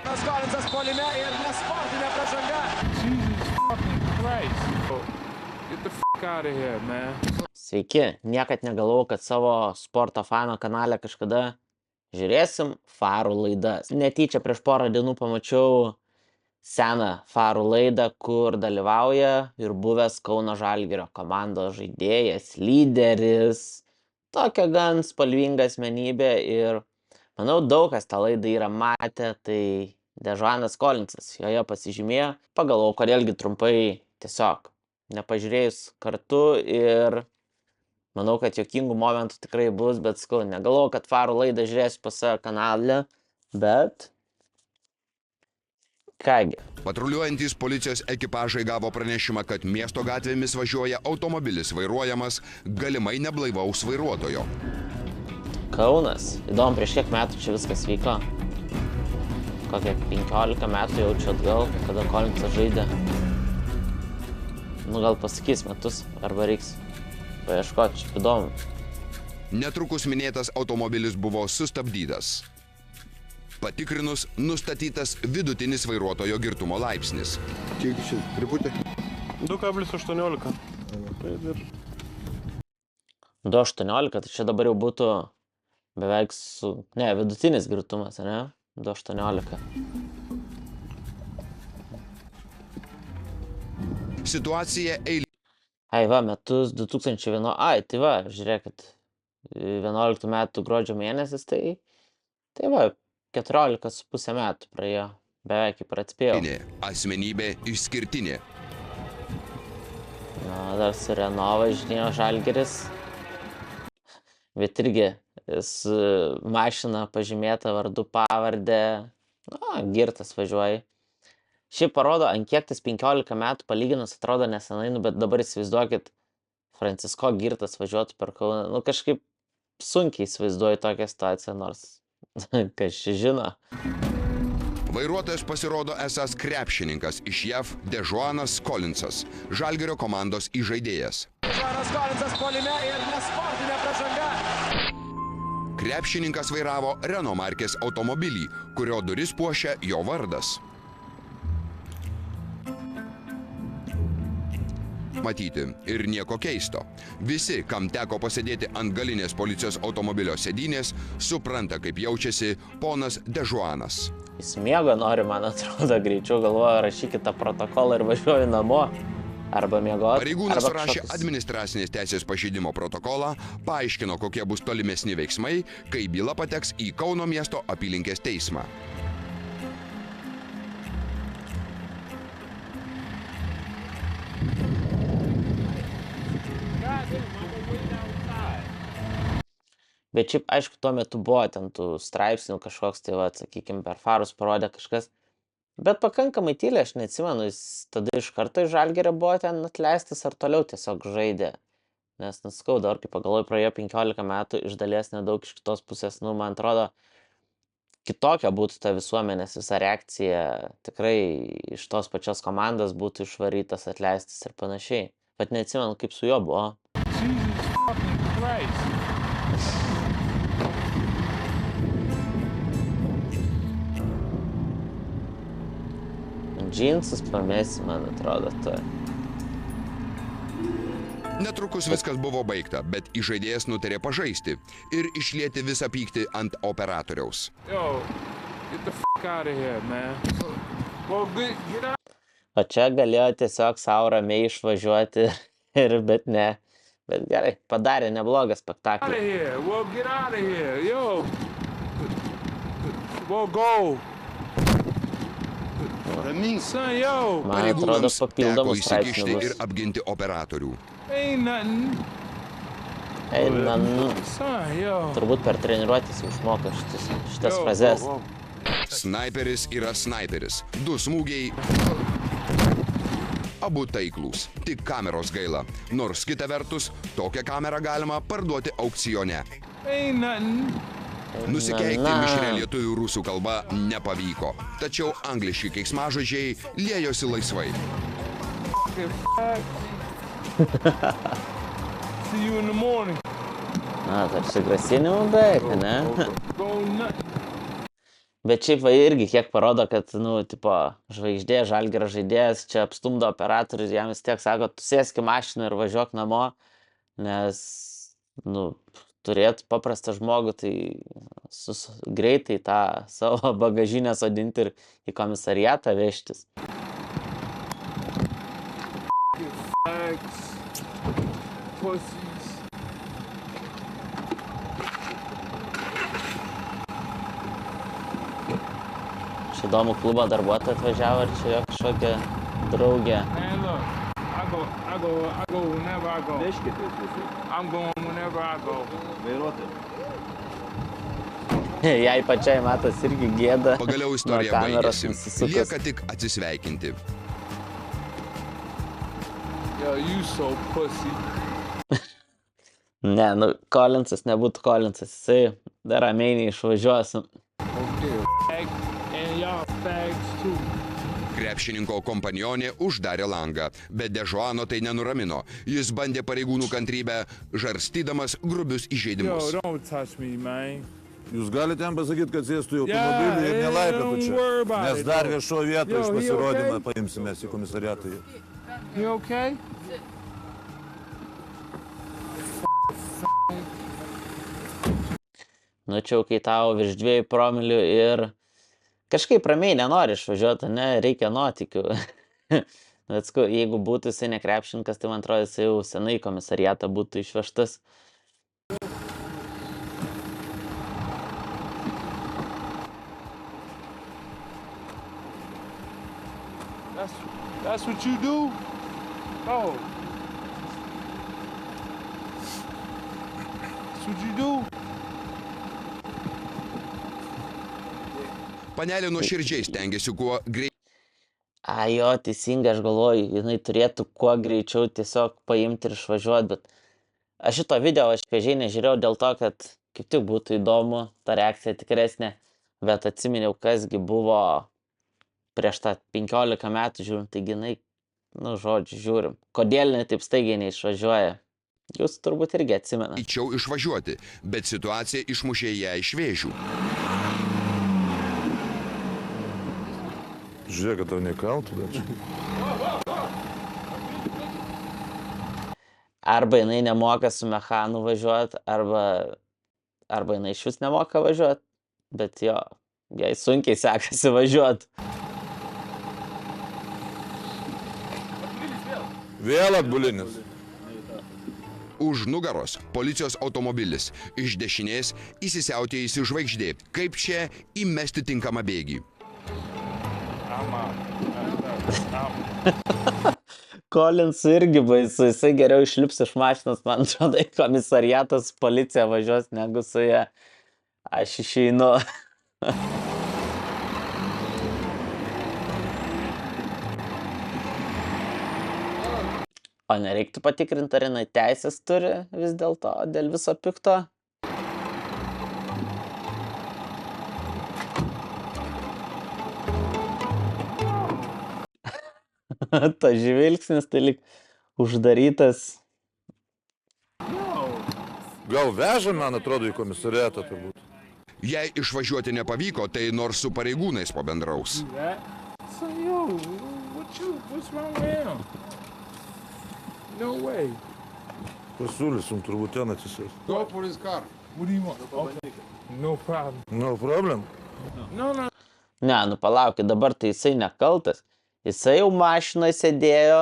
Kolinsas puolime ir nesportinė pražanga. Jesus fucking Christ. Get the fuck out of here, man. Sveiki, niekad negalvojau, kad savo sporto fano kanale kažkada žiūrėsim farų laidas. Netyčia prieš porą dienų pamačiau seną farų laidą, kur dalyvauja ir buvęs Kauno Žalgirio komandos žaidėjas, lyderis, tokia gan spalvinga asmenybė ir manau daug kas tą laidą yra matę, tai Dežuanas Kolinsas joje pasižymėjo, pagalvojau, kodėlgi trumpai tiesiog nepažiūrėjus kartu ir manau, kad juokingų momentų tikrai bus, bet sakau, negalvojau, kad farų laidą žiūrėsiu pas savo kanalę, bet kągi. Patruliuojantys policijos ekipažai gavo pranešimą, kad miesto gatvėmis važiuoja automobilis vairuojamas galimai neblaivaus vairuotojo. Kaunas. Įdomu, prieš kiek metų čia viskas vyko. Kokie 15 metų jaučiu atgal, kada Kolinsas žaidė. Nu, gal pasakys metus, arba reiks paieškoti, čia įdomu. Netrukus minėtas automobilis buvo sustabdytas. Patikrinus, nustatytas vidutinis vairuotojo girtumo laipsnis. Kiek čia pripūtė? 2,18. 2,18, tai čia dabar jau būtų beveik vidutinis girtumas, ne? 2,18. Situacija eilinė. Ai, va, metus 2001. Ai, tai va, žiūrėkit, 11 metų gruodžio mėnesis, tai va, 14,5 metų praėjo, beveik kaip ir atspėjau. Asmenybė išskirtinė. Na, dar su Renault važinėjo Žalgiris. Bet irgi su mašina pažymėta vardu pavardę. Na, girtas važiuoja. Šiaip parodo, ant kiek tas 15 metų palyginus atrodo nesenai, bet dabar įsivaizduokit, Francisko girtas važiuotų per Kauną. Nu, kažkaip sunkiai įsivaizduoju tokią situaciją, nors kas čia žino. Vairuotojas pasirodo esąs krepšininkas iš JAV Dežuanas Kolinsas, Žalgirio komandos įžaidėjas. Dežuanas Kolinsas puolime ir nesportinė pražanga. Krepšininkas vairavo Renault markės automobilį, kurio duris puošia jo vardas. Matyti ir nieko keisto. Visi, kam teko pasėdėti ant galinės policijos automobilio sėdynės, supranta, kaip jaučiasi ponas Dežuanas. Jis miego nori, man atrodo, greičiau galvoja, rašykit tą protokolą ir važiuoju namo. Arba miegoti. Pareigūnas surašė administracinės teisės pažeidimo protokolą, paaiškino, kokie bus tolimesni veiksmai, kai byla pateks į Kauno miesto apylinkės teismą. Bet šiaip, aišku, tuo metu buvo ten tų straipsnių kažkoks, tai va, sakykime, per farus parodė kažkas. Bet pakankamai tyliai, aš neatsimenu, jis tada iš karto iš Žalgirio buvo ten atleistas ar toliau tiesiog žaidė. Nes, nuskau, dabar, kai pagalvoju, praėjo 15 metų, iš dalies nedaug, iš kitos pusės, nu, man atrodo, kitokia būtų ta visuomenės visa reakcija, tikrai iš tos pačios komandos būtų išvarytas, atleistas ir panašiai. Bet neatsimenu, kaip su juo buvo. Jesus fucking Christ. Džinsus pamėsi, man atrodo, tai. Netrukus viskas buvo baigta, bet įžaidėjas nutarė pažaisti ir išlieti visą pyktį ant operatoriaus. Yo, get the fuck out of here, man. Well, get out. O čia galėjo tiesiog savo ramiai išvažiuoti, bet ne. Bet gerai, padarė neblogą Out of spektaklį. here. Well, get out of here. Yo. Well, go. Son, yo. Man atrodo, Pareigūnams teko papildomų straipsnių įsikišti ir bus. apginti operatorių. Ain't nothing. Eina, nu, Son, yo. turbūt per treniruotis išmoko šitas Yo, frazes. whoa, whoa. Snaiperis yra snaiperis. 2 smūgiai. Abu taiklūs. Tik kameros gaila. Nors kita vertus, tokią kamerą galima parduoti aukcione. Ain't nothing. Nusikeikti mišrė lietuvių rusų kalba nepavyko. Tačiau angliški keiksmažodžiai liejosi laisvai. Fucking See you in the morning. Na, tarsi grasinimų beveik, ne? Go nuts. Bet šiaip va irgi kiek parodo, kad, nu, tipo, žvaigždė, Žalgirio žaidėjas, čia apstumdo operatorius, jam vis tiek sako, tu sėsk į mašiną ir važiuok namo, nes, nu, turėtų paprastą žmogų, tai greitai tą savo bagažinę sodinti ir į komisariatą vežtis. Fags, pussies. Įdomu, klubo darbuotojai atvažiavo, ar čia jo kažkokia draugė. Man, look, I go whenever I go. I'm going whenever I go. Jai pačiai matas irgi gėda. Pagaliau istorija nuo kameros baigėsi. nusisukus. Lieka tik atsisveikinti. Yo, you so pussy. Ne, nu, Collinsas nebūtų Collinsas, jisai dar ramiai neišvažiuosim. Okay. Fag, and y'all fags too. Krepšininko kompanionė uždarė langą, bet Dežuano tai nenuramino. Jis bandė pareigūnų kantrybę, žarstydamas grubius Yo, įžeidimus. don't touch me, man. Jūs galite jam pasakyti, kad sėstų į Yeah, automobilį ir nelaipėtų don't čia. worry about Nes it, dar though. viešo vietą Yo, iš he pasirodymą okay? paimsime į komisariatą. You okay? Nu, čia jau kai tau virš 2 promilių ir kažkaip ramiai nenori išvažiuoti, ne, reikia nuotykių. Bet sakau, jeigu būtų jisai ne krepšininkas, tai man atrodo, jisai jau senai į komisariatą būtų išvežtas. That's what you do? Oh. That's what you do? Panelė nuoširdžiai stengiasi kuo greičiau A, jo, teisingai, aš galvoju, jinai turėtų kuo greičiau tiesiog paimti ir išvažiuoti, bet aš šito video aš šviežiai nežiūrėjau dėl to, kad kaip tik būtų įdomu, ta reakcija tikresnė, bet atsiminiau, kasgi buvo prieš tą 15 metų žiūrim, taigi jinai, nu, žodžiu, žiūrim. Kodėl jinai taip staigiai neišvažiuoja? Jūs turbūt irgi atsimena. išvažiuoti, bet situacija išmušė ją iš vėžių. Žiūrėk, kad tau nekaltų dar čia. Arba jinai nemoka su mechanu važiuoti, arba jinai iš vis nemoka važiuoti, bet jo, jai sunkiai sekasi važiuoti. Vėl atbulinis. Už nugaros policijos automobilis, iš dešinės įsisiautėjusi žvaigždė. Kaip čia įmesti tinkamą bėgį? I'm out. Collins irgi baisu, jisai geriau išlips iš mašinos, man atrodo, į komisariatas policija važiuos negu su ja. Aš išeinu. O nereiktų patikrinti, ar jinai teisės turi vis dėlto dėl viso pikto? Ta žvilgsnis, tai lyg uždarytas. Gal veža, man atrodo, į komisariatą turbūt. Jei išvažiuoti nepavyko, tai nors su pareigūnais pabendraus. Do that? So, yo, what's wrong with him? No way. Pasiūlysim turbūt ten atsisės. Go for his car. What do you want? Okay. No problem. No problem. No. Ne, nu palaukit, dabar tai jisai nekaltas. Jisai jau mašinoje sėdėjo,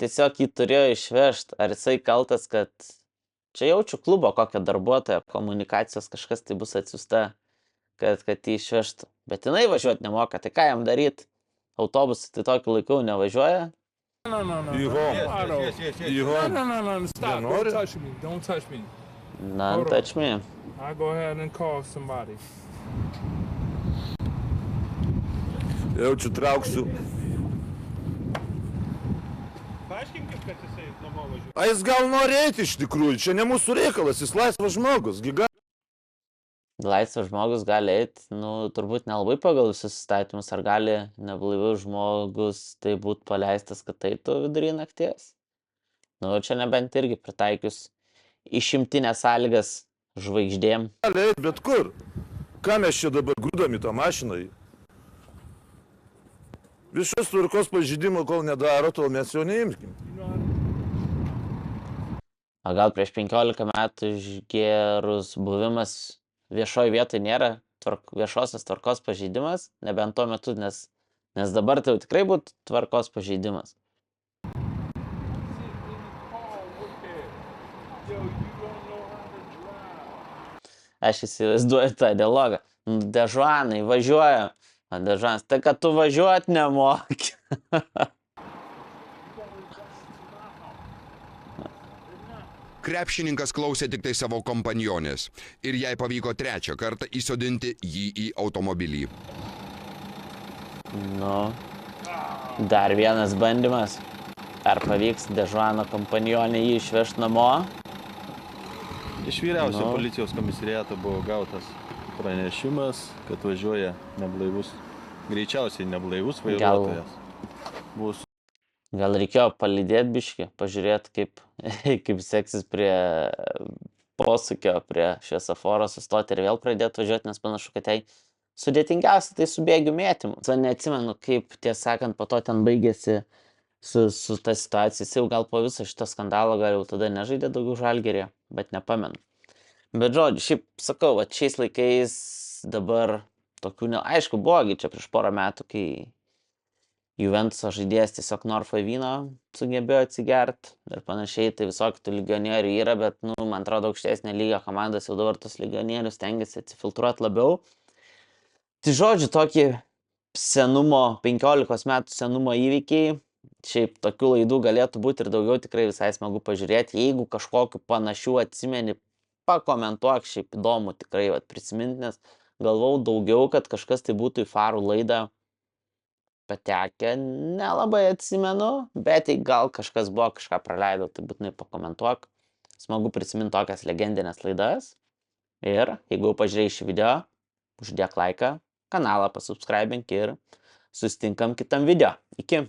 tiesiog jį turėjo išvežti. Ar jisai kaltas, kad čia jaučiu klubo kokią darbuotoją, komunikacijos kažkas tai bus atsiusta, kad jį išvežtų. Bet jinai važiuoti nemoka, tai ką jam daryti? Autobusai tai tokiu laiku nevažiuoja. No. Į home. Į home. No. Stop. Nori? Don't touch me. None touch me. I'll go ahead and call somebody. Jaučiu, trauksiu. Paaiškinkit, kad jisai namo važiuoja. A jis gal nori eiti iš tikrųjų, čia ne mūsų reikalas, jis laisvas žmogus, giga. Laisvas žmogus gali eiti, nu, turbūt nelabai pagal visus įstatymus, ar gali neblaivus žmogus tai būt paleistas, kad eitų vidury nakties. Nu, čia nebent irgi pritaikius išimtinės sąlygas žvaigždėm. Gali eiti bet kur. ką mes čia dabar grūdam į tą mašiną? Viešos tvarkos pažeidimo, kol nedaro, tol mes jo neimkim. O gal prieš 15 metų išgėrus buvimas viešoje vietoje nėra viešosios tvarkos pažeidimas, nebent tuo metu, nes dabar tai jau tikrai būtų tvarkos pažeidimas. Aš įsivaizduoju tą dialogą. Dežuanai važiuoja. Dežuanas, tai kad tu važiuot nemoki. Krepšininkas klausė tik tai savo kompanionės ir jai pavyko trečią kartą įsodinti jį į automobilį. Nu, dar vienas bandymas. Ar pavyks Dežuano kompanionė jį išvežti namo? Iš vyriausio policijos komisariato buvo gautas pranešimas, kad važiuoja neblaivus, greičiausiai neblaivus vairuotojas. Gal reikėjo palydėti biškį, pažiūrėti, kaip seksis prie posūkio, prie šviesoforo sustoti ir vėl pradėti važiuoti, nes panašu, kad tai sudėtingiausia tai su bėgių mėtymu. Neatsimenu, kaip, tiesą sakant, po to ten baigėsi su ta situacija. Jis jau gal po viso šito skandalo gal jau tada nežaidė daugiau Žalgiryje, bet nepamenu. Bet žodžiu, šiaip sakau, va, šiais laikais dabar tokių aišku, buvogi čia prieš porą metų, kai Juventuso žaidėjas tiesiog Norfoj vyno sugebėjo atsigert ir panašiai, tai visokių tų legionierių yra, bet, man atrodo, aukštesnė lygio komandos jau dabar tos legionierius stengiasi atsifiltruoti labiau. Tai žodžiu, tokį senumo, 15 metų senumo įvykiai, šiaip tokių laidų galėtų būti ir daugiau, tikrai visai smagu pažiūrėti. Jeigu kažkokiu panašių atsimeni, pakomentuok, šiaip įdomu tikrai prisiminti, nes galvau daugiau, kad kažkas tai būtų į Farų laidą patekę, nelabai atsimenu, bet jei gal kažkas buvo, kažką praleidau, tai būtinai pakomentuok. Smagu prisiminti tokias legendinės laidas. Ir jeigu jau pažiūrėjai šį video, uždėk laiką, kanalą pasubscribink ir susitinkam kitam video. Iki!